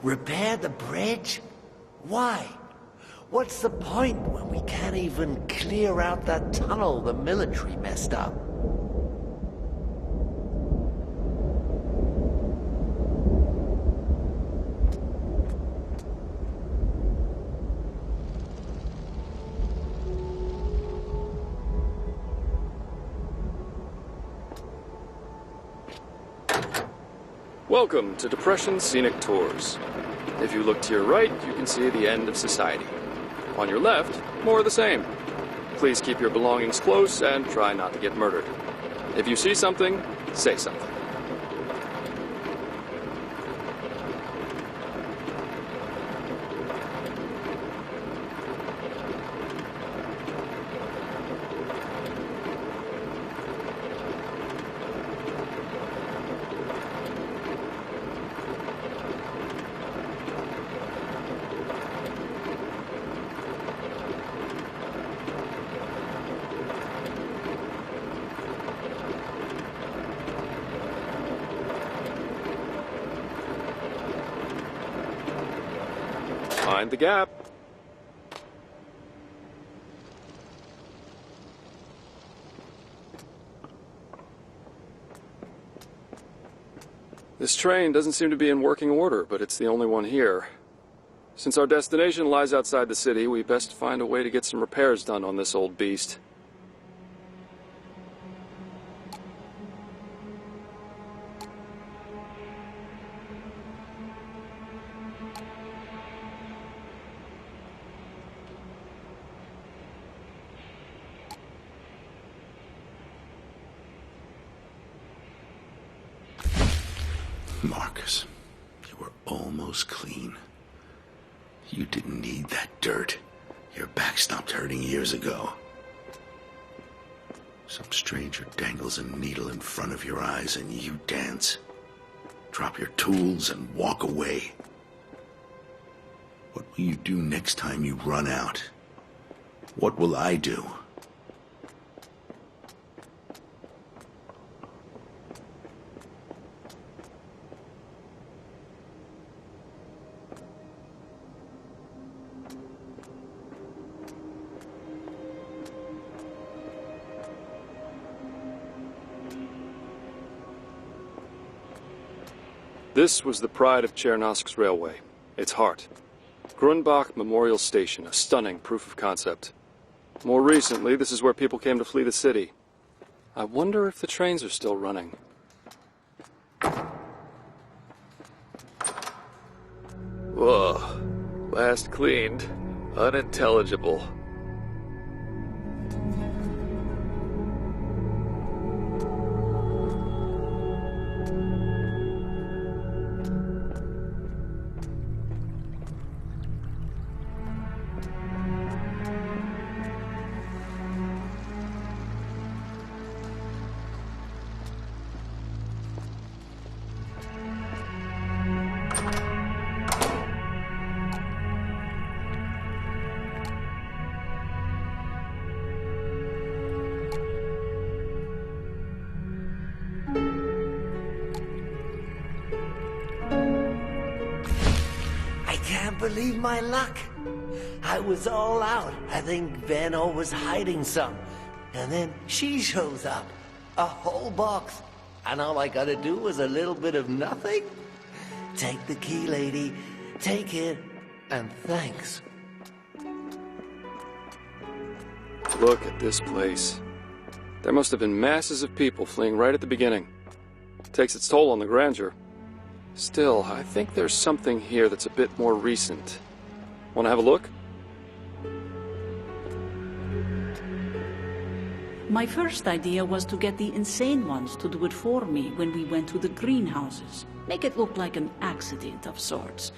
Repair the bridge? Why? What's the point when we can't even clear out that tunnel the military messed up? Welcome to Depression Scenic Tours. If you look to your right, you can see the end of society. On your left, more of the same. Please keep your belongings close and try not to get murdered. If you see something, say something. Mind the gap. This train doesn't seem to be in working order, but it's the only one here. Since our destination lies outside the city, we best find a way to get some repairs done on this old beast. Marcus, you were almost clean. You didn't need that dirt. Your back stopped hurting years ago. Some stranger dangles a needle in front of your eyes and you dance. Drop your tools and walk away. What will you do next time you run out? What will I do? This was the pride of Chernosk's railway, its heart. Grunbach Memorial Station, a stunning proof of concept. More recently, this is where people came to flee the city. I wonder if the trains are still running. Whoa. Last cleaned. Unintelligible. Believe my luck. I was all out. I think Vano was hiding some. And then she shows up. A whole box. And all I gotta do was a little bit of nothing? Take the key, lady. Take it. And thanks. Look at this place. There must have been masses of people fleeing right at the beginning. It takes its toll on the grandeur. Still, I think there's something here that's a bit more recent. Want to have a look? My first idea was to get the insane ones to do it for me when we went to the greenhouses. Make it look like an accident of sorts.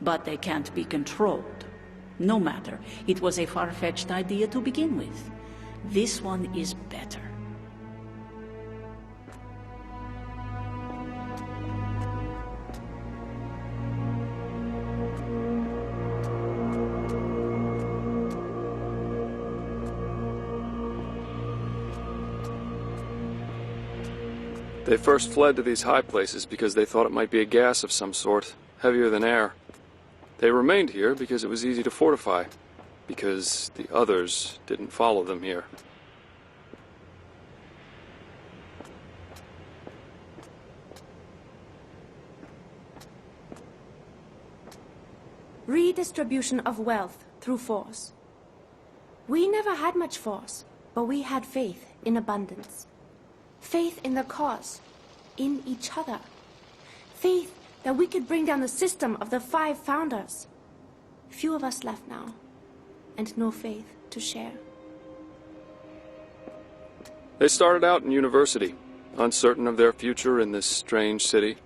But they can't be controlled. No matter, it was a far-fetched idea to begin with. This one is better. They first fled to these high places because they thought it might be a gas of some sort. heavier than air. They remained here because it was easy to fortify, because the others didn't follow them here. Redistribution of wealth through force. We never had much force, but we had faith in abundance. Faith in the cause, in each other. Faith that we could bring down the system of the 5 founders. Few of us left now, and no faith to share. They started out in university, uncertain of their future in this strange city.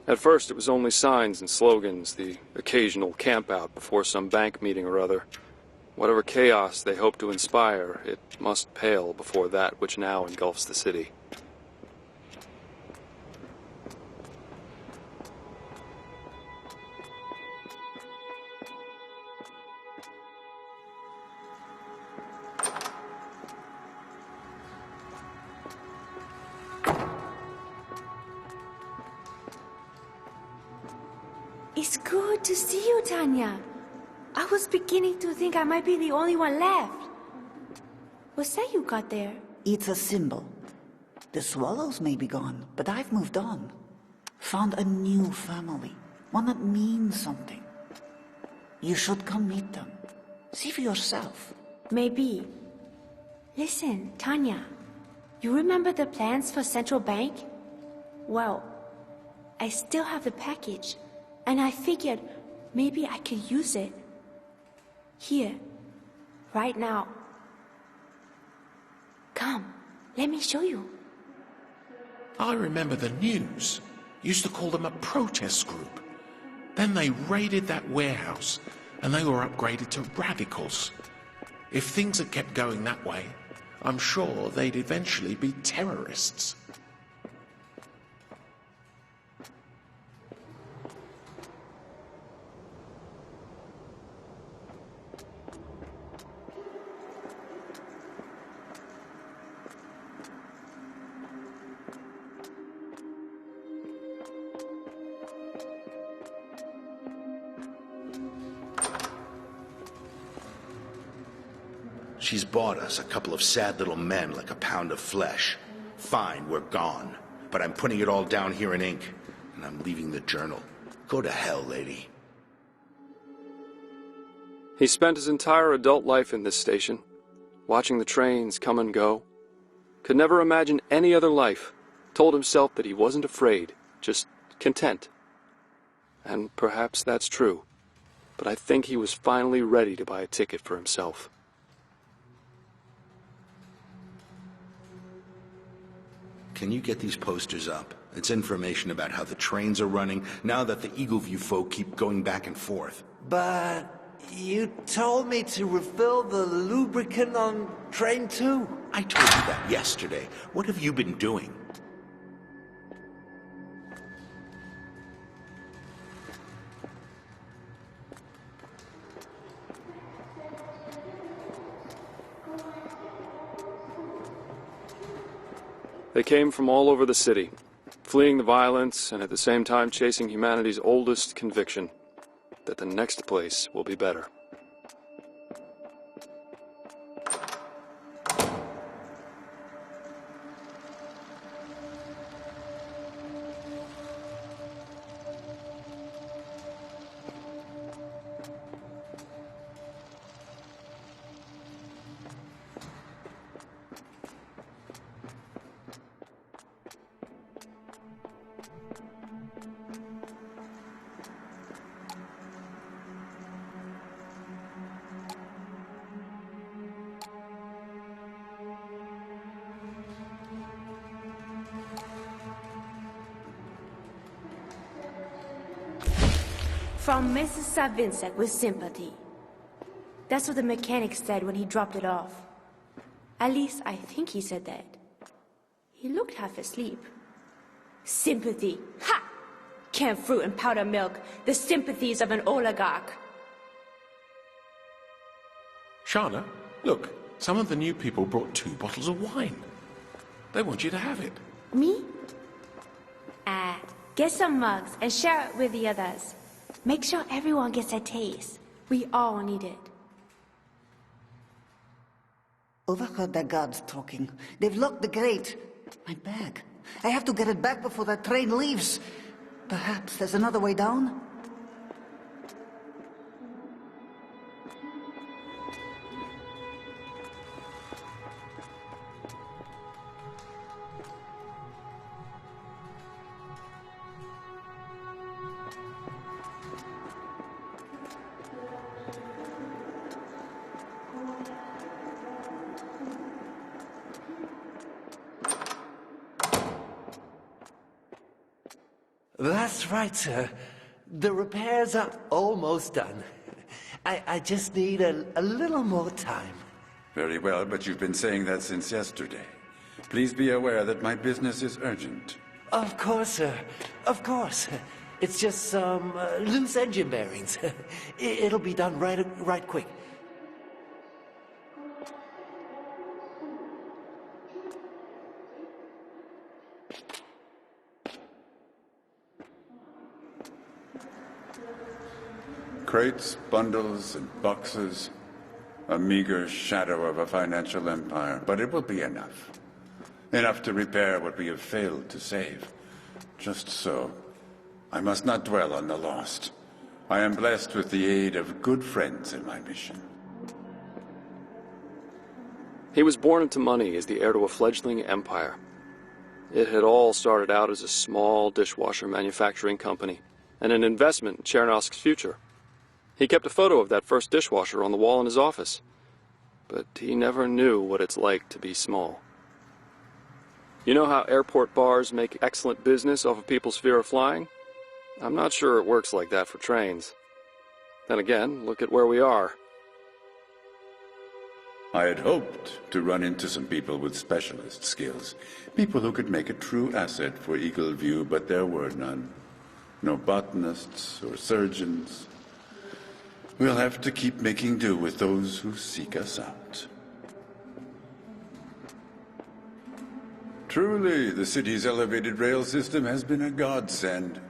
At first, it was only signs and slogans, the occasional campout before some bank meeting or other. Whatever chaos they hoped to inspire, it must pale before that which now engulfs the city. It's good to see you, Tanya. I was beginning to think I might be the only one left. What's that you got there? It's a symbol. The swallows may be gone, but I've moved on. Found a new family, one that means something. You should come meet them. See for yourself. Maybe. Listen, Tanya. You remember the plans for Central Bank? Well, I still have the package, and I figured maybe I could use it. Here, right now. Come, let me show you. I remember the news. Used to call them a protest group. Then they raided that warehouse, and they were upgraded to radicals. If things had kept going that way, I'm sure they'd eventually be terrorists. She's bought us a couple of sad little men like a pound of flesh. Fine, we're gone. But I'm putting it all down here in ink, and I'm leaving the journal. Go to hell, lady. He spent his entire adult life in this station, watching the trains come and go. Could never imagine any other life. Told himself that he wasn't afraid, just content. And perhaps that's true. But I think he was finally ready to buy a ticket for himself. Can you get these posters up? It's information about how the trains are running now that the Eagleview folk keep going back and forth. But you told me to refill the lubricant on train 2. I told you that yesterday. What have you been doing? They came from all over the city, fleeing the violence and at the same time chasing humanity's oldest conviction, that the next place will be better. From Mrs. Savinsek with sympathy. That's what the mechanic said when he dropped it off. At least, I think he said that. He looked half asleep. Sympathy. Ha! Canned fruit and powdered milk. The sympathies of an oligarch. Shana, look, some of the new people brought 2 bottles of wine. They want you to have it. Me? Get some mugs and share it with the others. Make sure everyone gets a taste. We all need it. Overheard the guards talking. They've locked the gate. My bag. I have to get it back before that train leaves. Perhaps there's another way down? That's right, sir. The repairs are almost done. I just need a little more time. Very well, but you've been saying that since yesterday. Please be aware that my business is urgent. Of course, sir. Of course. It's just some loose engine bearings. It'll be done right quick. Crates, bundles, and boxes. A meager shadow of a financial empire, but it will be enough. Enough to repair what we have failed to save. Just so. I must not dwell on the lost. I am blessed with the aid of good friends in my mission. He was born into money as the heir to a fledgling empire. It had all started out as a small dishwasher manufacturing company and an investment in Chernosk's future. He kept a photo of that first dishwasher on the wall in his office, but he never knew what it's like to be small. You know how airport bars make excellent business off of people's fear of flying? I'm not sure it works like that for trains. Then again, look at where we are. I had hoped to run into some people with specialist skills. People who could make a true asset for Eagle View, but there were none. No botanists or surgeons. We'll have to keep making do with those who seek us out. Truly, the city's elevated rail system has been a godsend.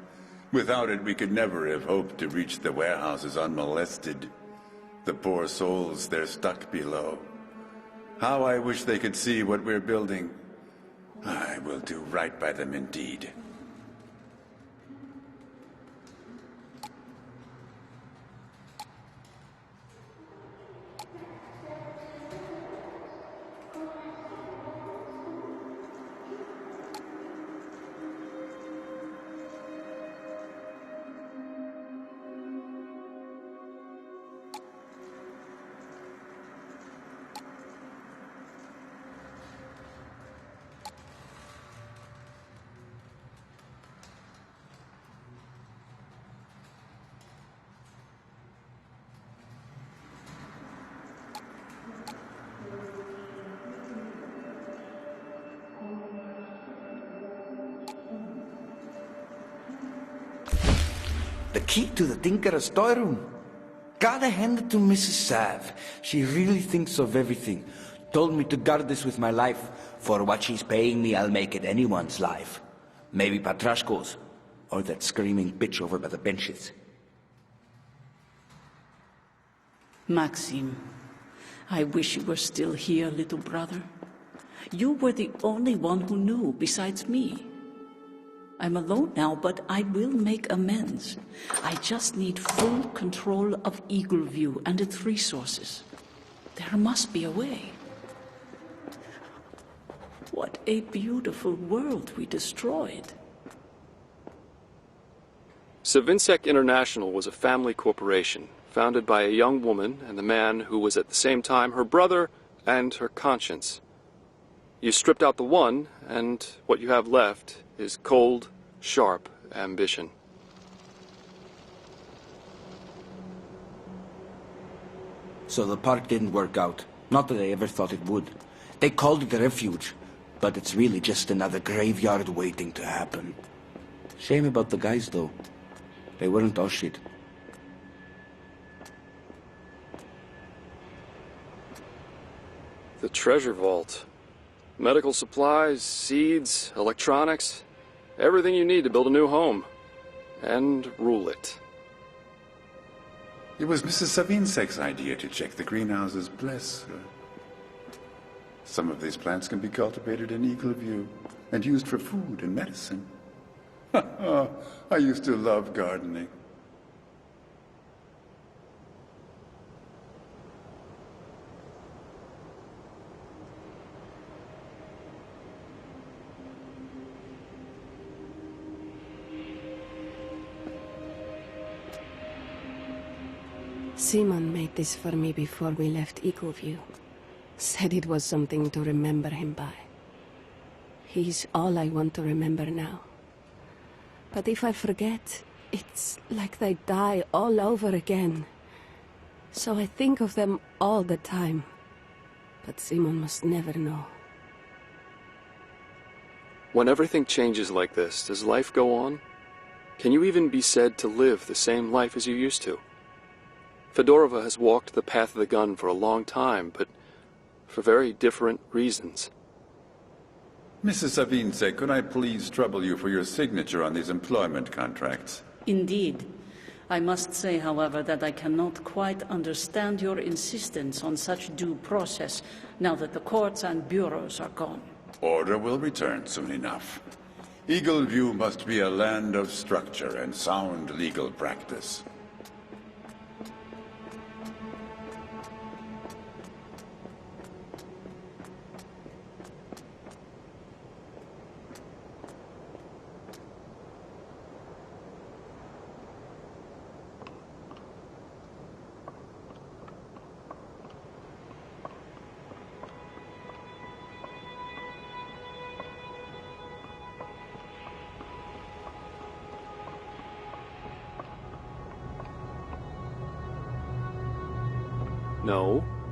Without it, we could never have hoped to reach the warehouses unmolested. The poor souls, they're stuck below. How I wish they could see what we're building. I will do right by them indeed. The key to the Tinker's storeroom. Gotta hand it to Mrs. Sav. She really thinks of everything. Told me to guard this with my life. For what she's paying me, I'll make it anyone's life. Maybe Patrashko's. Or that screaming bitch over by the benches. Maxim, I wish you were still here, little brother. You were the only one who knew besides me. I'm alone now, but I will make amends. I just need full control of Eagle View and its resources. There must be a way. What a beautiful world we destroyed. Savinsek International was a family corporation founded by a young woman and the man who was at the same time her brother and her conscience. You stripped out the one, and what you have left is cold, sharp ambition. So the park didn't work out. Not that I ever thought it would. They called it a refuge, but it's really just another graveyard waiting to happen. Shame about the guys, though. They weren't all shit. The treasure vault. Medical supplies, seeds, electronics. Everything you need to build a new home. And rule it. It was Mrs. Savinsek's idea to check the greenhouses. Bless her. Some of these plants can be cultivated in Eagle View and used for food and medicine. I used to love gardening. Simon made this for me before we left Eagleview. Said it was something to remember him by. He's all I want to remember now. But if I forget, it's like they die all over again. So I think of them all the time. But Simon must never know. When everything changes like this, does life go on? Can you even be said to live the same life as you used to? Fedorova has walked the path of the gun for a long time, but for very different reasons. Mrs. Savinsek, could I please trouble you for your signature on these employment contracts? Indeed. I must say, however, that I cannot quite understand your insistence on such due process now that the courts and bureaus are gone. Order will return soon enough. Eagle View must be a land of structure and sound legal practice.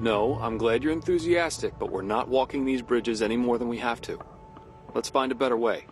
No, I'm glad you're enthusiastic, but we're not walking these bridges any more than we have to. Let's find a better way.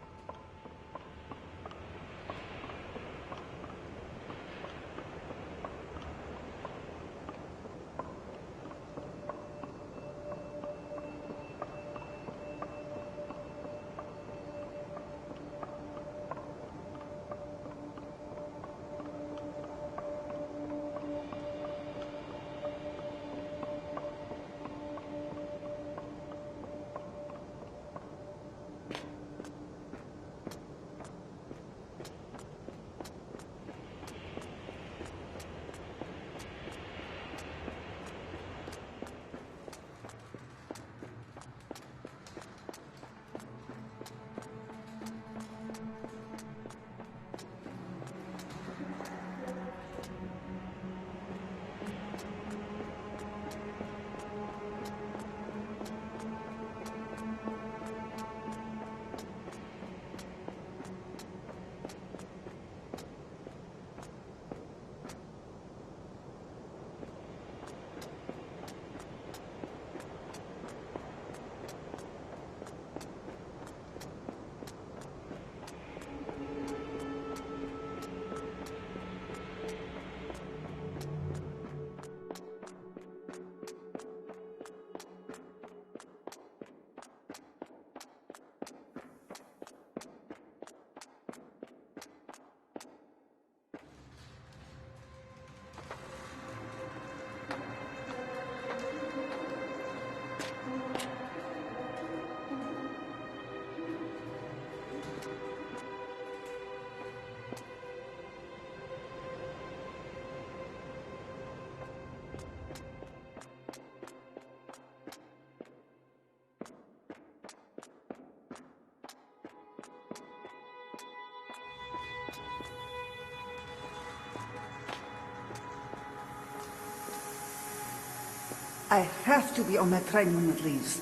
I have to be on that train when it leaves.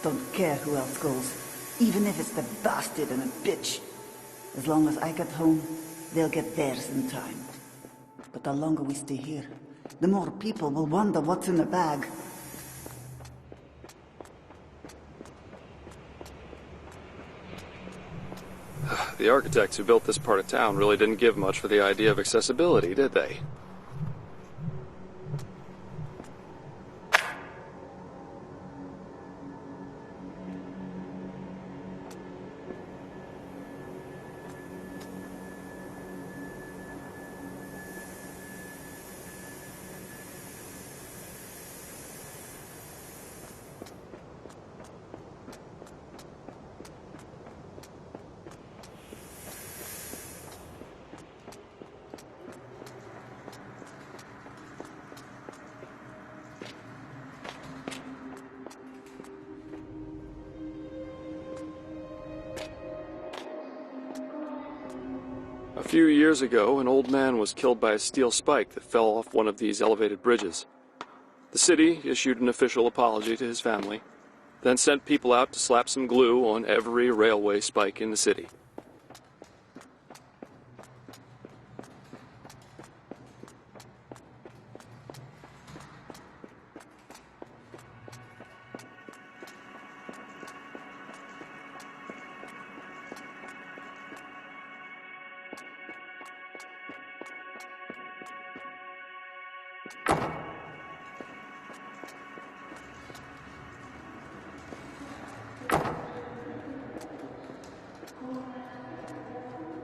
Don't care who else goes, even if it's the bastard and a bitch. As long as I get home, they'll get theirs in time. But the longer we stay here, the more people will wonder what's in the bag. The architects who built this part of town really didn't give much for the idea of accessibility, did they? A few years ago, an old man was killed by a steel spike that fell off one of these elevated bridges. The city issued an official apology to his family, then sent people out to slap some glue on every railway spike in the city.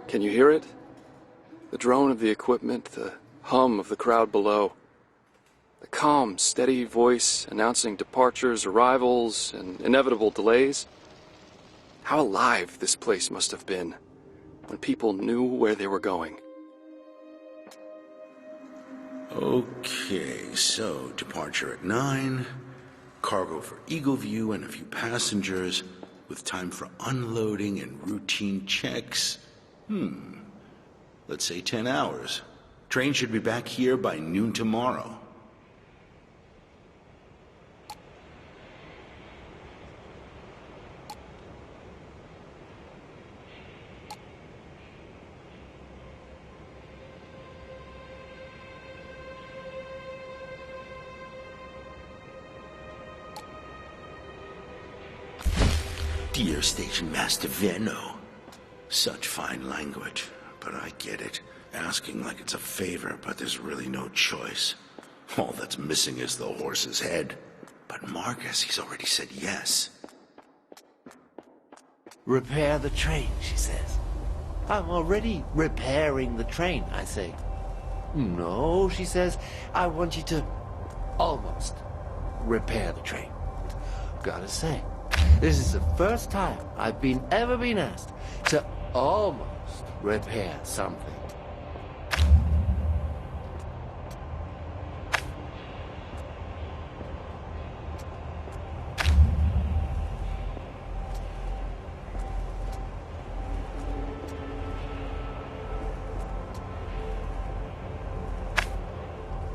Can you hear it? The drone of the equipment, the hum of the crowd below. The calm, steady voice announcing departures, arrivals, and inevitable delays. How alive this place must have been when people knew where they were going. Okay, so departure at 9, cargo for Eagle View and a few passengers, with time for unloading and routine checks. Let's say 10 hours. Train should be back here by noon tomorrow. Dear Station Master Venno. Such fine language, but I get it. Asking like it's a favor, but there's really no choice. All that's missing is the horse's head. But Marcus, he's already said yes. Repair the train, she says. I'm already repairing the train, I say. No, she says, I want you to almost repair the train. Gotta say, this is the first time I've ever been asked to almost repair something.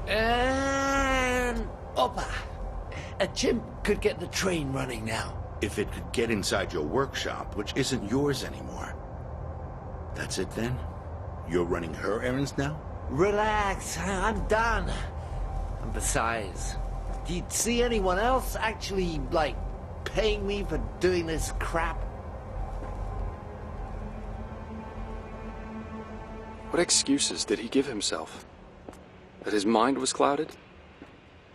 And Opa, a chimp could get the train running now. If it could get inside your workshop, which isn't yours anymore. That's it then? You're running her errands now? Relax, I'm done. And besides, do you see anyone else actually, like, paying me for doing this crap? What excuses did he give himself? That his mind was clouded?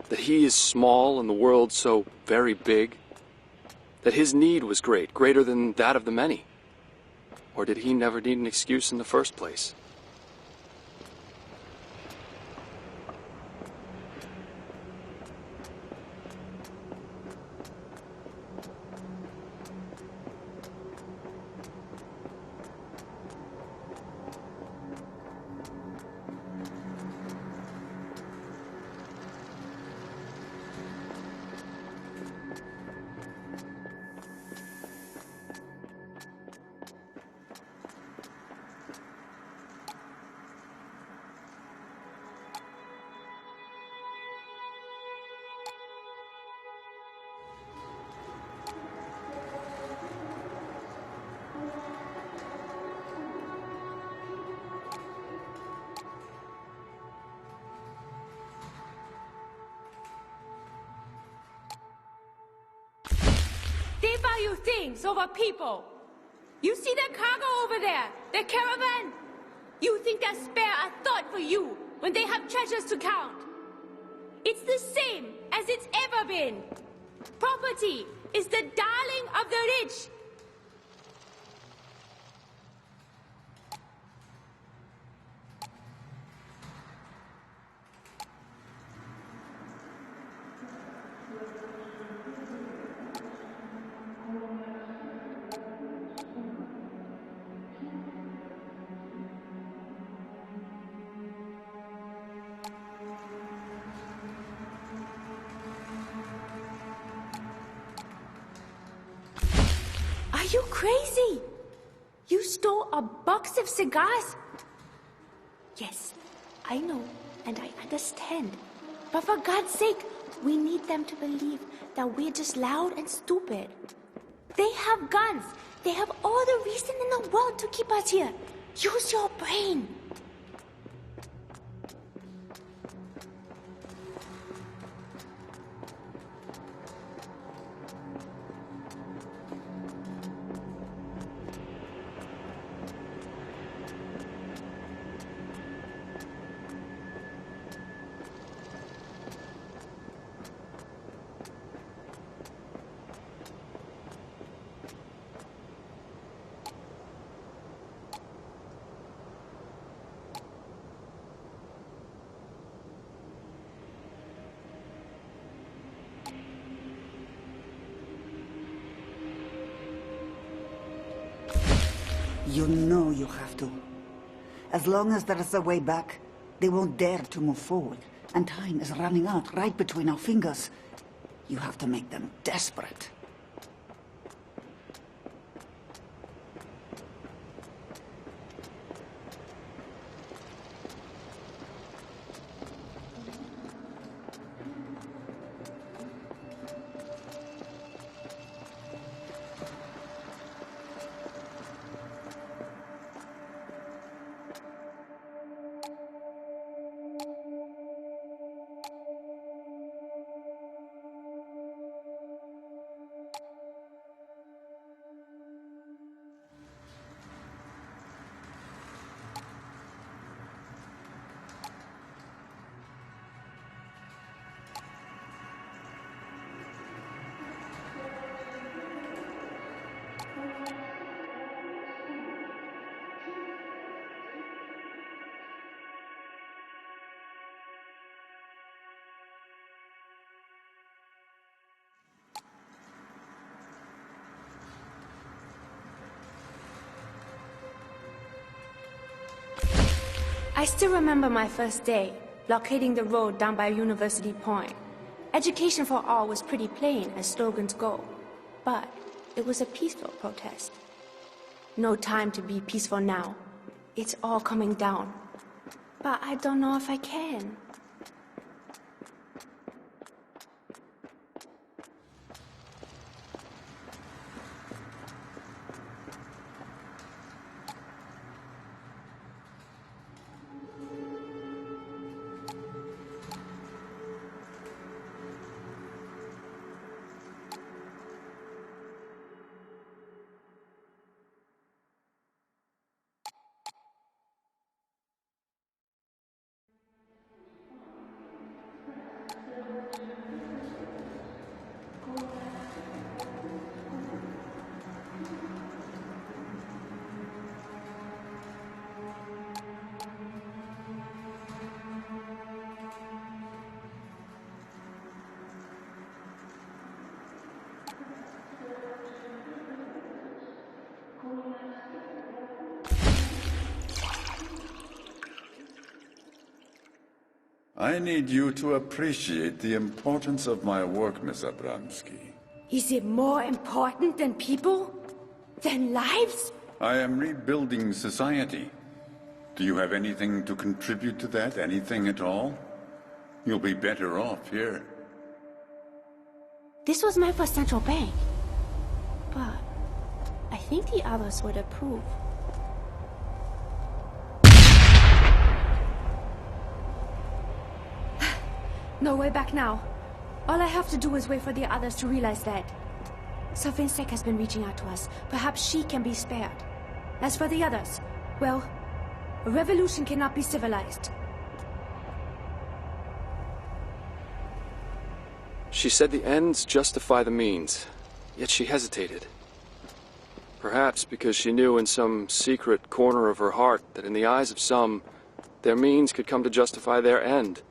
That he is small and the world so very big? That his need was great, greater than that of the many? Or did he never need an excuse in the first place? They value things over people. You see that cargo over there? That caravan? You think they spare a thought for you when they have treasures to count? It's the same as it's ever been. Property is the darling of the rich. Are you crazy? You stole stole a box of cigars? Yes, I know, and I understand. But for God's sake, we need them to believe that we're just loud and stupid. They have guns. They have all the reason in the world to keep us here. Use your brain. You know you have to. As long as there is a way back, they won't dare to move forward. And time is running out right between our fingers. You have to make them desperate. I still remember my first day, blockading the road down by University Point. Education for all was pretty plain, as slogans go. But it was a peaceful protest. No time to be peaceful now. It's all coming down. But I don't know if I can. I need you to appreciate the importance of my work, Miss Abramsky. Is it more important than people? Than lives? I am rebuilding society. Do you have anything to contribute to that? Anything at all? You'll be better off here. This was meant for Central Bank. But I think the others would approve. No way back now. All I have to do is wait for the others to realize that. Savinsek has been reaching out to us. Perhaps she can be spared. As for the others, well, a revolution cannot be civilized. She said the ends justify the means, yet she hesitated. Perhaps because she knew in some secret corner of her heart that in the eyes of some, their means could come to justify their end.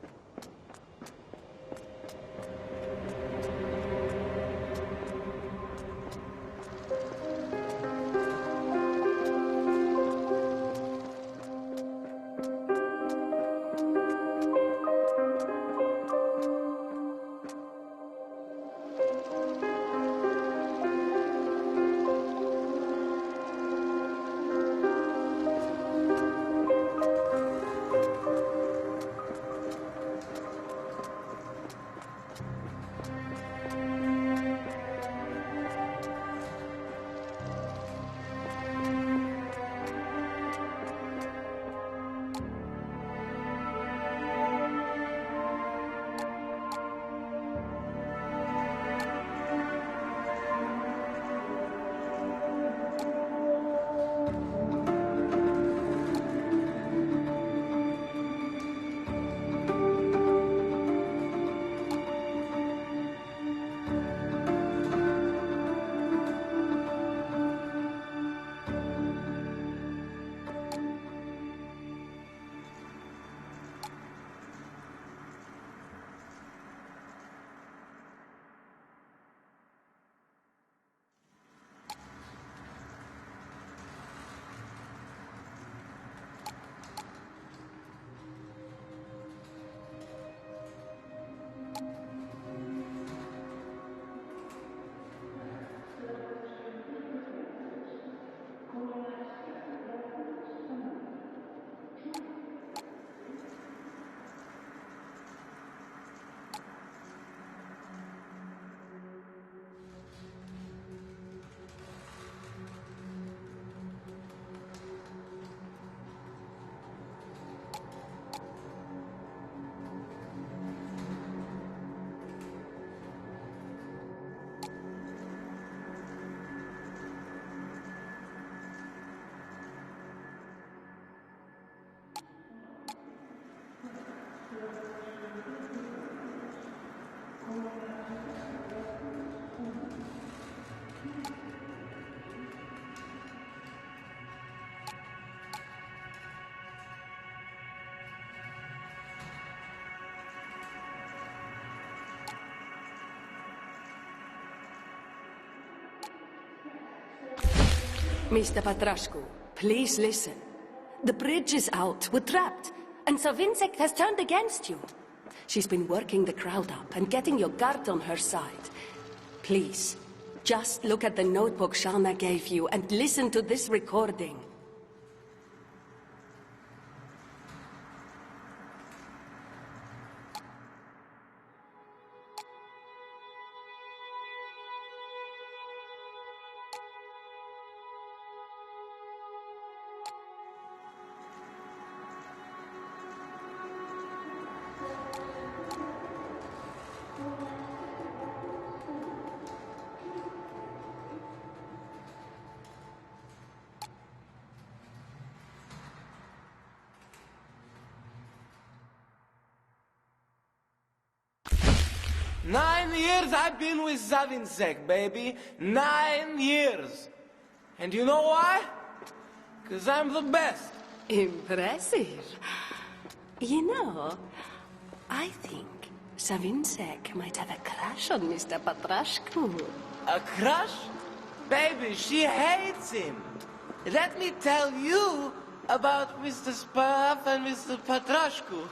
Mr. Patrashku, please listen. The bridge is out. We're trapped. And Savinsek has turned against you. She's been working the crowd up and getting your guard on her side. Please, just look at the notebook Shana gave you and listen to this recording. Nine years I've been with Savinsek, baby. 9 years. And you know why? 'Cause I'm the best. Impressive. You know, I think Savinsek might have a crush on Mr. Patrashku. A crush? Baby, she hates him. Let me tell you about Mr. Spaff and Mr. Patrashku.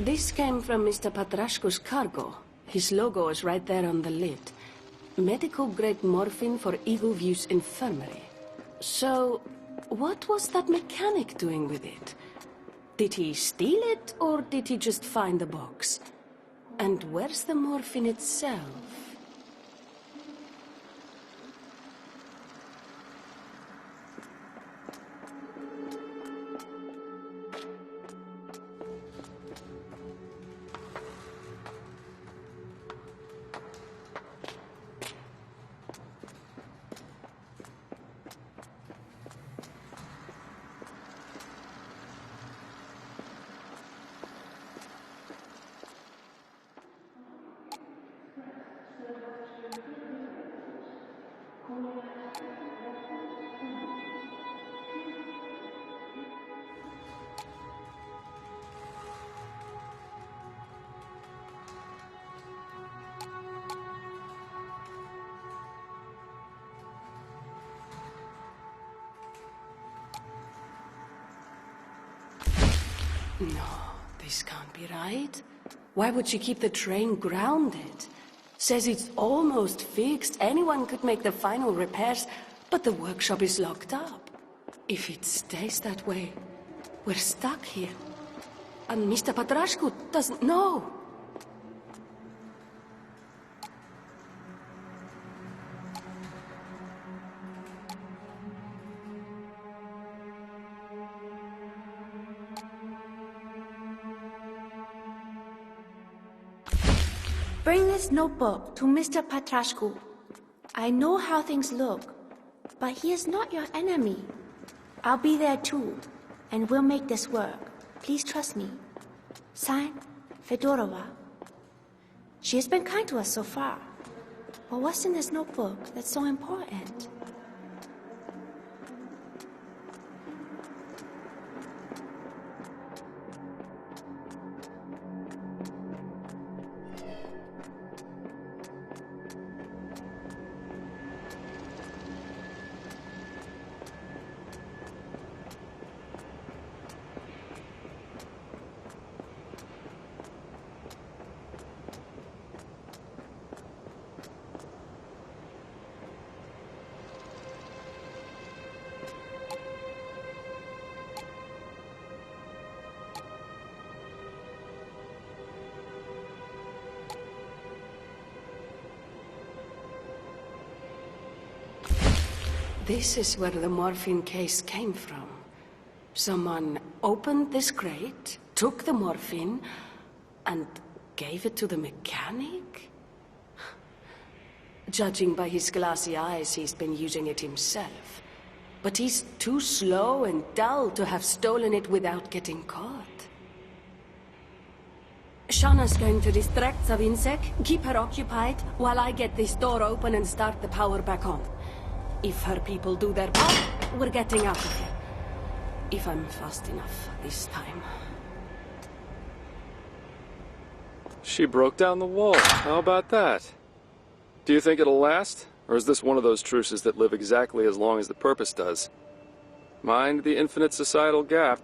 This came from Mr. Patrashku's cargo. His logo is right there on the lid. Medical-grade morphine for Eagleview's infirmary. So, what was that mechanic doing with it? Did he steal it, or did he just find the box? And where's the morphine itself? No, this can't be right. Why would she keep the train grounded? Says it's almost fixed. Anyone could make the final repairs, but the workshop is locked up. If it stays that way, we're stuck here. And Mr. Patrashku doesn't know. Bring this notebook to Mr. Patrashku. I know how things look, but he is not your enemy. I'll be there too, and we'll make this work. Please trust me. Signed, Fedorova. She has been kind to us so far. But what's in this notebook that's so important? This is where the morphine case came from. Someone opened this crate, took the morphine, and gave it to the mechanic? Judging by his glassy eyes, he's been using it himself. But he's too slow and dull to have stolen it without getting caught. Shauna's going to distract Savinsek. Keep her occupied while I get this door open and start the power back on. If her people do their part, we're getting out of here. If I'm fast enough this time. She broke down the wall. How about that? Do you think it'll last? Or is this one of those truces that live exactly as long as the purpose does? Mind the infinite societal gap.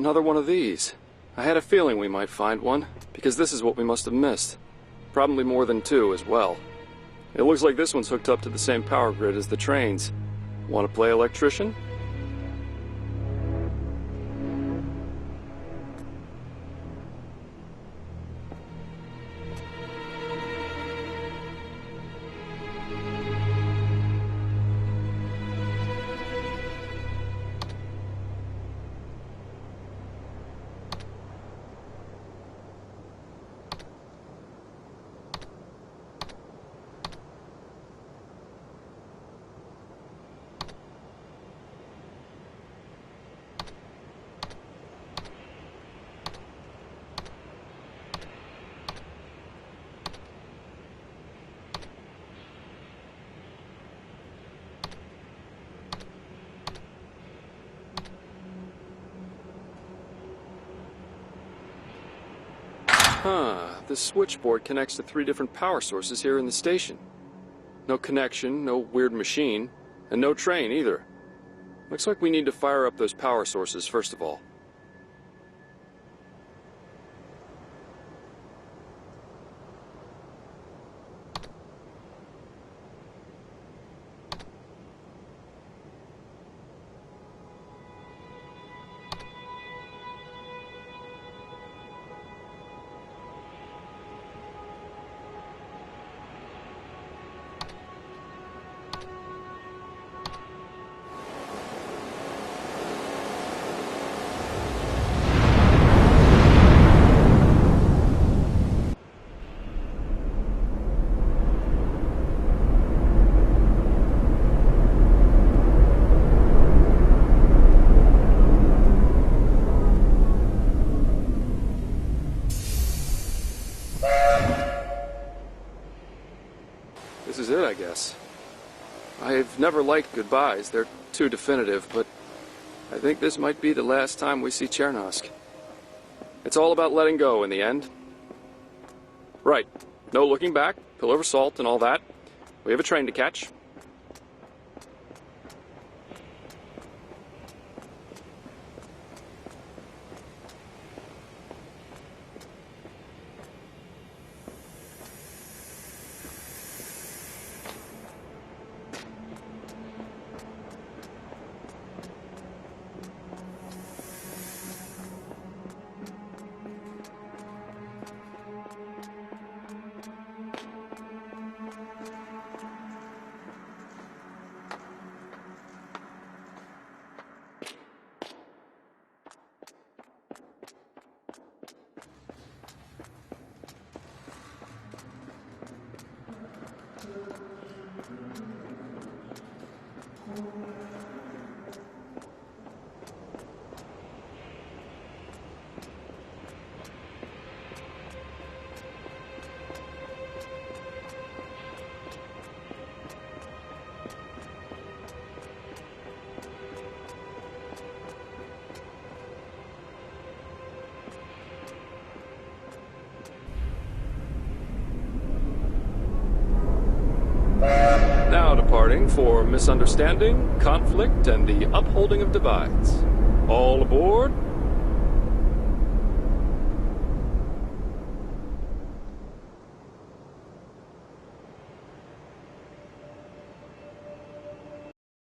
another one of these. I had a feeling we might find one, because this is what we must have missed. Probably more than two as well. It looks like this one's hooked up to the same power grid as the trains. Want to play electrician? The switchboard connects to 3 different power sources here in the station. No connection, no weird machine, and no train either. Looks like we need to fire up those power sources first of all. This is it, I guess. I've never liked goodbyes. They're too definitive, but I think this might be the last time we see Chernosk. It's all about letting go in the end. Right. No looking back, pillar of salt and all that. We have a train to catch. Now departing for misunderstanding, conflict, and the upholding of divides. All aboard